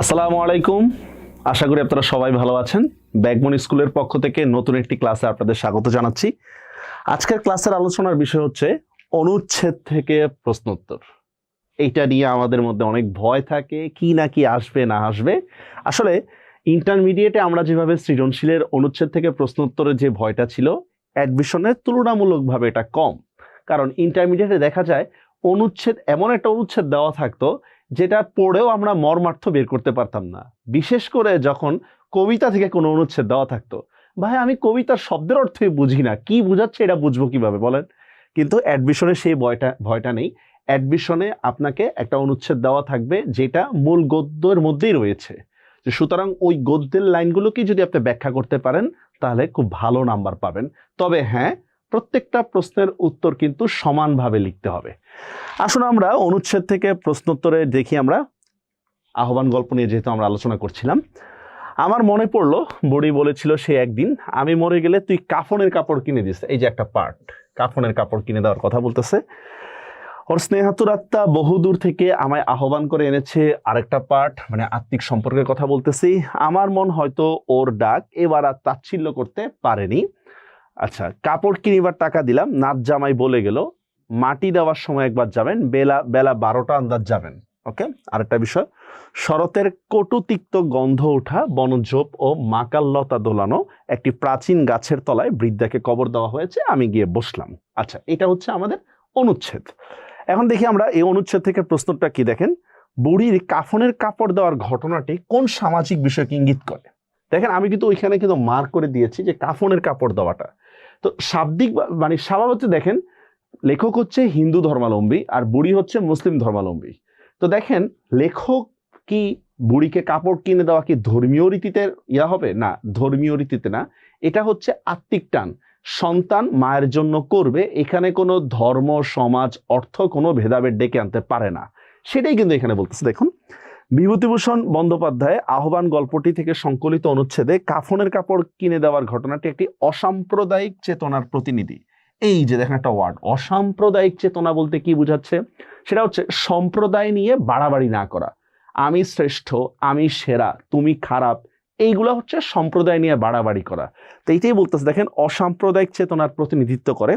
আসসালামু আলাইকুম। আশা করি আপনারা সবাই ভালো আছেন। ব্যাকবন স্কুলের পক্ষ থেকে নতুন একটি ক্লাসে আপনাদের স্বাগত জানাচ্ছি। আজকের ক্লাসের আলোচনার বিষয় হচ্ছে অনুচ্ছেদ থেকে প্রশ্নোত্তর। এইটা নিয়ে আমাদের মধ্যে অনেক ভয় থাকে, কি না কি আসবে না আসবে। আসলে ইন্টারমিডিয়েটে আমরা যেভাবে সৃজনশীলের অনুচ্ছেদ থেকে প্রশ্নোত্তরের যে ভয়টা ছিল, অ্যাডমিশনের তুলনামূলকভাবে এটা কম। কারণ ইন্টারমিডিয়েটে দেখা যায় অনুচ্ছেদ, এমন একটা অনুচ্ছেদ দেওয়া থাকতো যেটা পড়েও আমরা মর্মার্থ বের করতে পারতাম না। বিশেষ করে যখন কবিতা থেকে কোনো অনুচ্ছেদ দেওয়া থাকতো, ভাই আমি কবিতার শব্দের অর্থই বুঝি না, কি বুঝাচ্ছে এটা বুঝবো কিভাবে বলেন। কিন্তু অ্যাডমিশনে সেই ভয়টা নেই। অ্যাডমিশনে আপনাকে একটা অনুচ্ছেদ দেওয়া থাকবে যেটা মূল গদ্যের মধ্যেই রয়েছে। সুতরাং ওই গদ্যের লাইনগুলোকে যদি আপনি ব্যাখ্যা করতে পারেন তাহলে খুব ভালো নাম্বার পাবেন। তবে হ্যাঁ, প্রত্যেকটা প্রশ্নের উত্তর কিন্তু সমানভাবে লিখতে হবে। আসুন আমরা অনুচ্ছেদ থেকে প্রশ্নোত্তরে দেখি। আমরা আহ্বান গল্প নিয়ে যেহেতু আমরা আলোচনা করছিলাম, আমার মনে পড়লো বুড়ি বলেছিল সে একদিন, আমি মরে গেলে তুই কাফনের কাপড় কিনে দিস। এই যে একটা পার্ট, কাফনের কাপড় কিনে দেওয়ার কথা বলতেছে। ওর স্নেহাতুর আত্মা বহুদূর থেকে আমায় আহ্বান করে এনেছে, আরেকটা পার্ট, মানে আত্মিক সম্পর্কের কথা বলতেছি। আমার মন হয়তো ওর ডাক এবার আর তাচ্ছিল্য করতে পারেনি। আচ্ছা, কাপড় কিনিবার টাকা দিলাম, নাচ জামাই বলে গেল মাটি দেওয়ার সময় একবার যাবেন, বেলা 12টা আন্দাজ যাবেন। ওকে, আরেকটা বিষয়, শরতের কটুতিক্ত গন্ধ ওঠা বনঝোপ ও মাকাল্লতা দোলানো একটি প্রাচীন গাছের তলায় বৃদ্ধাকে কবর দেওয়া হয়েছে, আমি গিয়ে বসলাম। আচ্ছা, এটা হচ্ছে আমাদের অনুচ্ছেদ। এখন দেখি আমরা এই অনুচ্ছেদ থেকে প্রশ্নটা কি। দেখেন, বুড়ির কাফনের কাপড় দেওয়ার ঘটনাটি কোন সামাজিক বিষয়কে ইঙ্গিত করে। দেখেন, আমি কিন্তু ওইখানে কিন্তু মার্ক করে দিয়েছি যে কাফনের কাপড় দেওয়াটা। তো শাব্দিক মানে স্বভাবত দেখেন, লেখক হচ্ছে হিন্দু ধর্মাবলম্বী আর বুড়ি হচ্ছে মুসলিম ধর্মাবলম্বী। তো দেখেন, লেখক কি বুড়িকে কাপড় কিনে দেওয়া কি ধর্মীয় রীতিতে হবে? না, ধর্মীয় রীতিতে না। এটা হচ্ছে আত্মিক টান, সন্তান মায়ের জন্য করবে। এখানে কোনো ধর্ম, সমাজ, অর্থ কোনো ভেদাভেদ ডেকে আনতে পারে না, সেটাই কিন্তু এখানে বলতেছে। দেখুন, বিভূতিভূষণ বন্দ্যোপাধ্যায় আহ্বান গল্পটি থেকে সংকলিত অনুচ্ছেদে কাফনের কাপড় কিনে দেওয়ার ঘটনাটি একটি অসাম্প্রদায়িক চেতনার প্রতিনিধি। এই যে দেখেন একটা ওয়ার্ড, অসাম্প্রদায়িক চেতনা বলতে কি বোঝাচ্ছে? সেটা হচ্ছে সম্প্রদায় নিয়ে বাড়াবাড়ি না করা। আমি শ্রেষ্ঠ, আমি সেরা, তুমি খারাপ, এইগুলো হচ্ছে সম্প্রদায় নিয়ে বাড়াবাড়ি করা। তো এইটাই বলতেছে। দেখেন, অসাম্প্রদায়িক চেতনার প্রতিনিধিত্ব করে।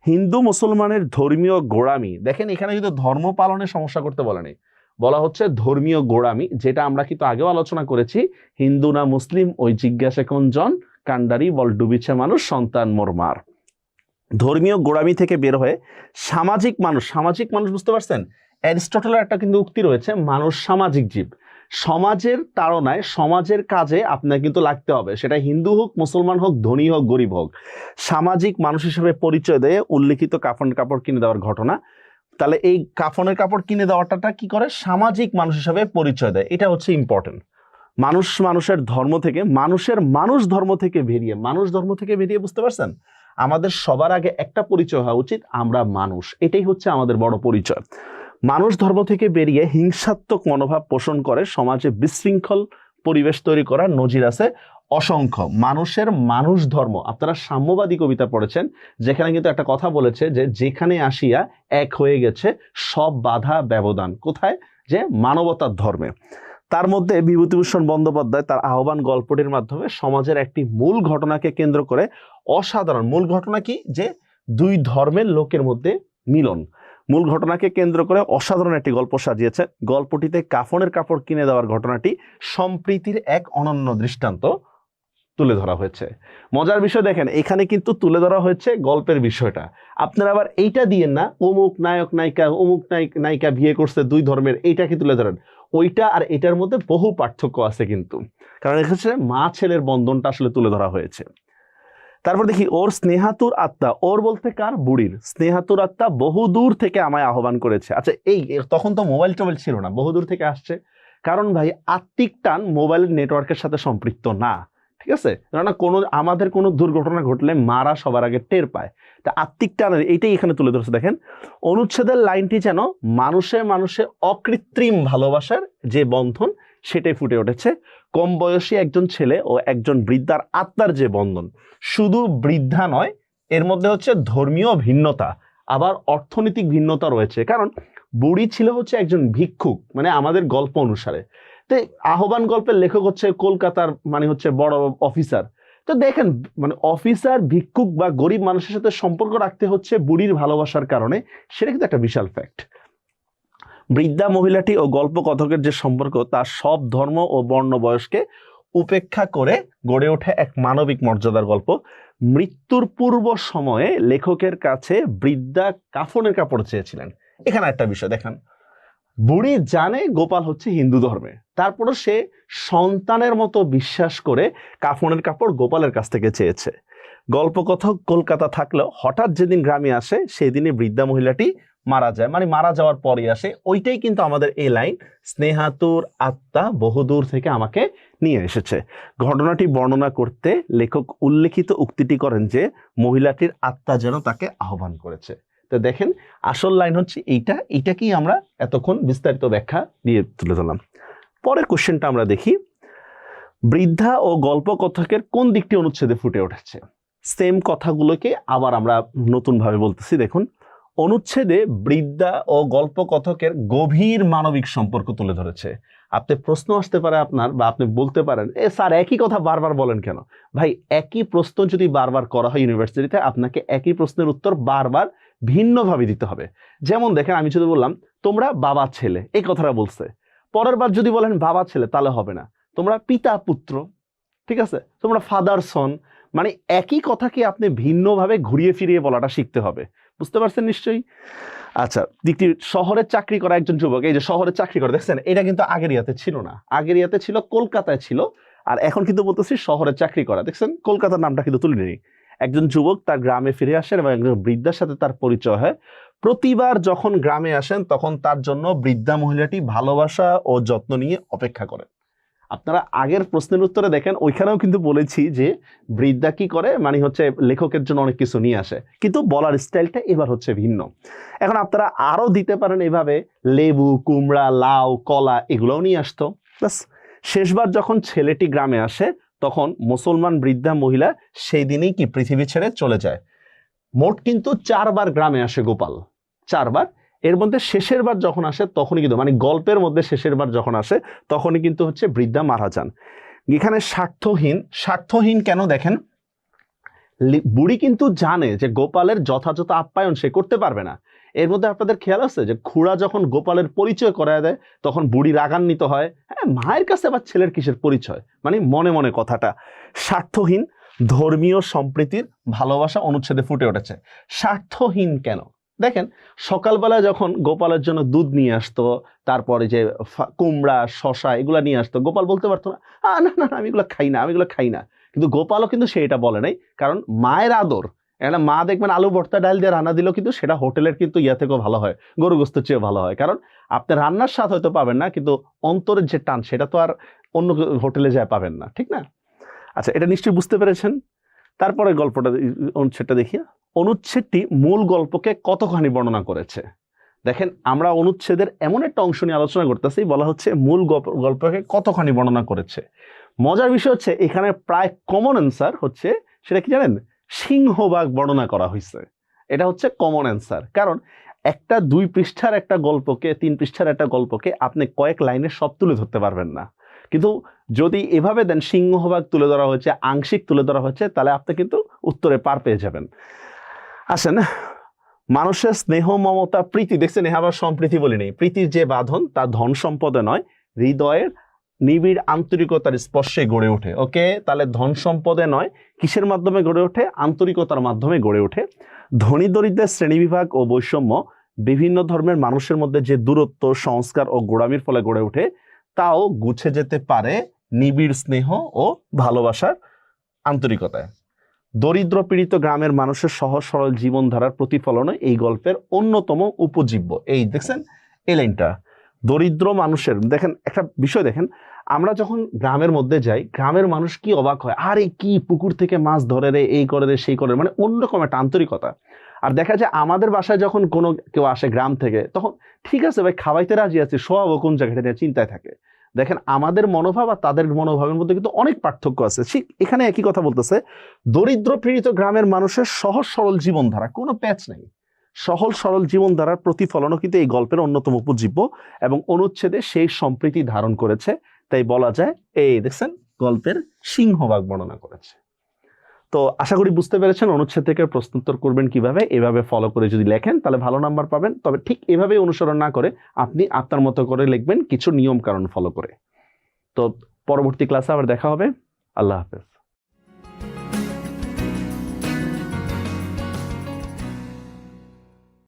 হিন্দু মুসলমানের ধর্মীয় গোড়ামি, দেখেন এখানে কিন্তু ধর্ম পালনের সমস্যা করতে বলেনি, বলা হচ্ছে ধর্মীয় গোড়ামি, যেটা আমরা কিন্তু আগেও আলোচনা করেছি। হিন্দু না মুসলিম ওই জিজ্ঞাসা কোন জন, কান্ডারি বল ডুবিছে মানুষ, সন্তান মোর মার। ধর্মীয় গোড়ামি থেকে বের হয়ে সামাজিক মানুষ, সামাজিক মানুষ বুঝতে পারছেন? অ্যারিস্টটলের একটা কিন্তু উক্তি রয়েছে, মানুষ সামাজিক জীব। সমাজের তাড়নায়, সমাজের কাজে আপনার কিন্তু লাগতে হবে, সেটা হিন্দু হোক, মুসলমান হোক, ধনী হোক, গরিব হোক। সামাজিক মানুষ হিসেবে পরিচয় দেয় উল্লিখিত কাফনের কাপড় কিনে দেওয়ার ঘটনা। তাহলে এই কাফনের কাপড় কিনে দেওয়াটা কি করে? সামাজিক মানুষ হিসেবে পরিচয় দেয়। এটা হচ্ছে ইম্পর্টেন্ট। মানুষ মানুষের ধর্ম থেকে, মানুষ ধর্ম থেকে বেরিয়ে, মানুষ ধর্ম থেকে বেরিয়ে, বুঝতে পারছেন? আমাদের সবার আগে একটা পরিচয় হওয়া উচিত, আমরা মানুষ। এটাই হচ্ছে আমাদের বড় পরিচয়। মানুষ ধর্ম থেকে বেরিয়ে হিংসাত্মক মনোভাব পোষণ করে সমাজে বিশৃঙ্খল পরিবেশ তৈরি করার নজির আছে অসংখ্য। মানুষের মানুষ ধর্ম, আপনারা সাম্যবাদী কবিতা পড়েছেন, যেখানে কিন্তু একটা কথা বলেছে যে যেখানে আসিয়া এক হয়ে গেছে সব বাধা ব্যবধান, কোথায়? যে মানবতার ধর্মে। তার মধ্যে বিভূতিভূষণ বন্দ্যোপাধ্যায় তার আহ্বান গল্পটির মাধ্যমে সমাজের একটি মূল ঘটনাকে কেন্দ্র করে, অসাধারণ মূল ঘটনা কি, যে দুই ধর্মের লোকের মধ্যে মিলন, মূল ঘটনাকে কেন্দ্র করে অসাধারণ একটি গল্প সাজিয়েছে। গল্পটিতে কাফনের কাপড় কিনে দেওয়ার ঘটনাটি সম্প্রীতির এক অনন্য দৃষ্টান্ত তুলে ধরা হয়েছে। মজার বিষয় দেখেন, এখানে কিন্তু তুলে ধরা হয়েছে গল্পের বিষয়টা। আপনারা আবার এইটা দিয়েন না, অমুক নায়ক নায়িকা, অমুক নায়িকা বিয়ে করছে দুই ধর্মের, এইটাকে তুলে ধরেন। ওইটা আর এটার মধ্যে বহু পার্থক্য আছে কিন্তু, কারণ এক্ষেত্রে মা ছেলের বন্ধনটা আসলে তুলে ধরা হয়েছে। তারপর দেখি, ওর স্নেহাতুর আত্মা, ওর বলতে কার? বুড়ির। স্নেহাতুর আত্মা বহুদূর থেকে আমায় আহ্বান করেছে। আচ্ছা, এই তখন তো মোবাইল টোবাইল ছিল না, বহুদূর থেকে আসছে কারণ ভাই আত্মিক টান মোবাইলের নেটওয়ার্কের সাথে সম্পৃক্ত না, ঠিক আছে? কেননা আমাদের কোনো দুর্ঘটনা ঘটলে মারা সবার আগে টের পায়। তা আত্মিক টানের এইটাই এখানে তুলে ধরছে। দেখেন, অনুচ্ছেদের লাইনটি যেন মানুষে মানুষে অকৃত্রিম ভালোবাসার যে বন্ধন সেটাই ফুটে উঠেছে। কম বয়সী একজন ছেলে ও একজন বৃদ্ধার আত্মার যে বন্ধন, শুধু বৃদ্ধা নয়, এর মধ্যে হচ্ছে ধর্মীয় ভিন্নতা, আবার অর্থনৈতিক ভিন্নতা রয়েছে। কারণ বুড়ি ছিল হচ্ছে একজন ভিক্ষুক, মানে আমাদের গল্প অনুসারে তো আহ্বান গল্পের লেখক হচ্ছে কলকাতার মানে হচ্ছে বড় অফিসার। তো দেখেন মানে অফিসার ভিক্ষুক বা গরিব মানুষের সাথে সম্পর্ক রাখতে হচ্ছে বুড়ির ভালোবাসার কারণে, সেটা কিন্তু একটা বিশাল ফ্যাক্ট। বৃদ্ধা মহিলাটি ও গল্প কথকের যে সম্পর্ক তা সব ধর্ম ও বর্ণ বয়সকে উপেক্ষা করে গড়ে ওঠে এক মানবিক মর্যাদার গল্প। মৃত্যুর পূর্ব সময়ে লেখকের কাছে বৃদ্ধা কাফনের কাপড় চেয়েছিলেন। এখানে একটা বিষয় দেখেন, বুড়ি জানে গোপাল হচ্ছে হিন্দু ধর্মে, তারপরও সে সন্তানের মতো বিশ্বাস করে কাফনের কাপড় গোপালের কাছ থেকে চেয়েছে। গল্পকথক কলকাতা থাকলেও হঠাৎ যেদিন গ্রামে আসে সেই দিনে বৃদ্ধা মহিলাটি মারা যায়, মানে মারা যাওয়ার পরে আসে। ওইটাই কিন্তু আমাদের এই লাইন, স্নেহাতুর আত্মা বহুদূর থেকে আমাকে নিয়ে এসেছে। ঘটনাটি বর্ণনা করতে লেখক উল্লেখিত উক্তিটি করেন যে মহিলাটির আত্মা যেন তাকে আহ্বান করেছে। তো দেখেন আসল লাইন হচ্ছে এইটাকেই আমরা এতক্ষণ বিস্তারিত ব্যাখ্যা দিয়ে তুলে ধরলাম। পরের কোশ্চেনটা আমরা দেখি, বৃদ্ধা ও গল্প কথকের কোন দিকটি অনুচ্ছেদে ফুটে উঠেছে? সেম কথাগুলোকে আবার আমরা নতুন ভাবে বলতেছি। দেখুন, অনুচ্ছেদে বৃদ্ধা ও গল্প কথকের গভীর মানবিক সম্পর্ক তুলে ধরেছে। আপনি প্রশ্ন আসতে পারে আপনার, বা আপনি বলতে পারেন স্যার একই কথা বারবার বলেন কেন? ভাই, একই প্রশ্ন যদি বারবার করা হয় ইউনিভার্সিটিতে, আপনাকে একই প্রশ্নের উত্তর বারবার ভিন্নভাবে দিতে হবে। যেমন দেখেন, আমি যদি বললাম তোমরা বাবা ছেলে, এই কথাটা বলছে, পরের বার যদি বলেন বাবা ছেলে তাহলে হবে না, তোমরা পিতা পুত্র, ঠিক আছে, তোমরা ফাদার সন, মানে একই কথাকে আপনি ভিন্নভাবে ঘুরিয়ে ফিরিয়ে বলাটা শিখতে হবে। বুঝতে পারছেন নিশ্চয়ই? আচ্ছা, দিকটি শহরে চাকরি করা একজন যুবক, এই যে শহরে চাকরি করে, দেখছেন এটা কিন্তু আগের ইয়াতে ছিল না, আগের ইয়াতে ছিল কলকাতায় ছিল, আর এখন কিন্তু বলতেছি শহরে চাকরি করা। দেখছেন কলকাতার নামটা কিন্তু তুলে নেই। একজন যুবক তার গ্রামে ফিরে আসেন এবং একজন বৃদ্ধার সাথে তার পরিচয় হয়। প্রতিবার যখন গ্রামে আসেন তখন তার জন্য বৃদ্ধা মহিলাটি ভালোবাসা ও যত্ন নিয়ে অপেক্ষা করেন। আপনারা আগের প্রশ্নের উত্তরে দেখেন, ওইখানেও কিন্তু বলেছি যে বৃদ্ধা কি করে, মানে হচ্ছে লেখকের জন্য অনেক কিছু নিয়ে আসে, কিন্তু বলার স্টাইলটা এবার হচ্ছে ভিন্ন। এখন আপনারা আরো দিতে পারেন এভাবে, লেবু, কুমড়া, লাউ, কলা এগুলোও নিয়ে আসতো। ব্যাস, শেষবার যখন ছেলেটি গ্রামে আসে তখন মুসলমান বৃদ্ধা মহিলা সেই দিনেই কি পৃথিবী ছেড়ে চলে যায়। মোট কিন্তু 4 বার গ্রামে আসে গোপাল, 4 বার। এর মধ্যে শেষের বার যখন আসে তখনই কিন্তু, মানে গল্পের মধ্যে শেষের বার যখন আসে তখনই কিন্তু হচ্ছে বৃদ্ধা মারা যান। এখানে স্বার্থহীন কেন দেখেন, বুড়ি কিন্তু জানে যে গোপালের যথাযথ আপ্যায়ন সে করতে পারবে না। এর মধ্যে আপনাদের খেয়াল আছে যে খুড়া যখন গোপালের পরিচয় করায় দেয় তখন বুড়ি রাগান্বিত হয়। হ্যাঁ, মায়ের কাছে আবার ছেলের কিসের পরিচয়, মানে মনে মনে কথাটা। স্বার্থহীন, ধর্মীয় সম্প্রীতির ভালোবাসা অনুচ্ছেদে ফুটে উঠেছে। স্বার্থহীন কেন দেখেন, সকালবেলা যখন গোপালের জন্য দুধ নিয়ে আসতো, তারপরে যে কুমড়া, শশা এগুলা নিয়ে আসতো, গোপাল বলতে পারতো না না না আমি এগুলো খাই না, আমি এগুলো খাই না। কিন্তু গোপালও কিন্তু সেটা বলে নাই, কারণ মায়ের আদর। একটা মা দেখবেন আলু ভর্তা ডাল দিয়ে রান্না দিলেও কিন্তু সেটা হোটেলের কিন্তু ইয়া থেকেও ভালো হয়, গরু গোস্তের চেয়ে ভালো হয়। কারণ আপনি রান্নার স্বাদ হয়তো পাবেন না, কিন্তু অন্তরের যে টান সেটা তো আর অন্য হোটেলে যায় পাবেন না, ঠিক না? আচ্ছা, এটা নিশ্চয়ই বুঝতে পেরেছেন। তারপরে গল্পটা, অনুচ্ছেদটা দেখি। অনুচ্ছেদটি মূল গল্পকে কতখানি বর্ণনা করেছে? দেখেন, আমরা অনুচ্ছেদের এমন একটা অংশ নিয়ে আলোচনা করতেছি, বলা হচ্ছে মূল গল্পকে কতখানি বর্ণনা করেছে। মজার বিষয় হচ্ছে এখানে প্রায় কমন অ্যান্সার হচ্ছে, সেটা কি জানেন? সিংহভাগ বর্ণনা করা হয়েছে। এটা হচ্ছে কমন অ্যান্সার। কারণ একটা 2 পৃষ্ঠার একটা গল্পকে, 3 পৃষ্ঠার একটা গল্পকে আপনি কয়েক লাইনে সব তুলে ধরতে পারবেন না। কিন্তু যদি এভাবে দেন সিংহভাগ তুলে ধরা হয়েছে, আংশিক তুলে ধরা হচ্ছে, তাহলে আপনি কিন্তু উত্তরে পার পেয়ে যাবেন। আসেন, মানুষের স্নেহ, মমতা, প্রীতি, দেখছেন আবার সম্প্রীতি বলিনি, প্রীতির যে বাঁধন তা ধন সম্পদে নয়, হৃদয়ের নিবিড় আন্তরিকতার স্পর্শে গড়ে ওঠে। ওকে, তাহলে ধন সম্পদে নয়, কিসের মাধ্যমে গড়ে ওঠে? আন্তরিকতার মাধ্যমে গড়ে ওঠে। ধনী দরিদ্রের শ্রেণীবিভাগ ও বৈষম্য, বিভিন্ন ধর্মের মানুষের মধ্যে যে দূরত্ব, সংস্কার ও গোড়ামির ফলে গড়ে ওঠে, তাও গুছে যেতে পারে নিবিড় স্নেহ ও ভালোবাসার আন্তরিকতায়। দরিদ্র পীড়িত গ্রামের মানুষের সহজ সরল জীবনধারার প্রতিফলনে এই গল্পের অন্যতম উপজীব্য। এই দেখছেন এই লাইনটা, দরিদ্র মানুষের, দেখেন একটা বিষয় দেখেন, আমরা যখন গ্রামের মধ্যে যাই, গ্রামের মানুষ কি অবাক হয়, আরে কি পুকুর থেকে মাছ ধরে রে, এই করে রে, সেই করে, মানে অন্যরকম একটা আন্তরিকতা। আর দেখা যায় আমাদের বাসায় যখন কোনো কেউ আসে গ্রাম থেকে, তখন ঠিক আছে ভাই খাওয়াইতে রাজি আছে, সব কোন জায়গাটা নিয়ে চিন্তায় থাকে। দেখেন আমাদের মনোভাব আর তাদের মনোভাবের মধ্যে কিন্তু অনেক পার্থক্য আছে। ঠিক এখানে একই কথা বলতেছে, দরিদ্র পীড়িত গ্রামের মানুষের সহজ সরল জীবনধারা, কোনো প্যাচ নেই, সহজ সরল জীবনধারার প্রতিফলনও কিন্তু এই গল্পের অন্যতম উপজীব্য, এবং অনুচ্ছেদে সেই সম্প্রীতি ধারণ করেছে। তাই বলা যায় এই দেখছেন গল্পের সিংহভাগ বর্ণনা করেছে। তো আশা করি বুঝতে পেরেছেন অনুচ্ছেদ থেকে প্রশ্নোত্তর করবেন কিভাবে। এভাবে ফলো করে যদি লেখেন তাহলে ভালো নাম্বার পাবেন। তবে ঠিক এভাবে অনুসরণ না করে আপনি আপনার মতো করে লিখবেন কিছু নিয়ম কানুন ফলো করে। তো পরবর্তী ক্লাসে আবার দেখা হবে। আল্লাহ হাফেজ।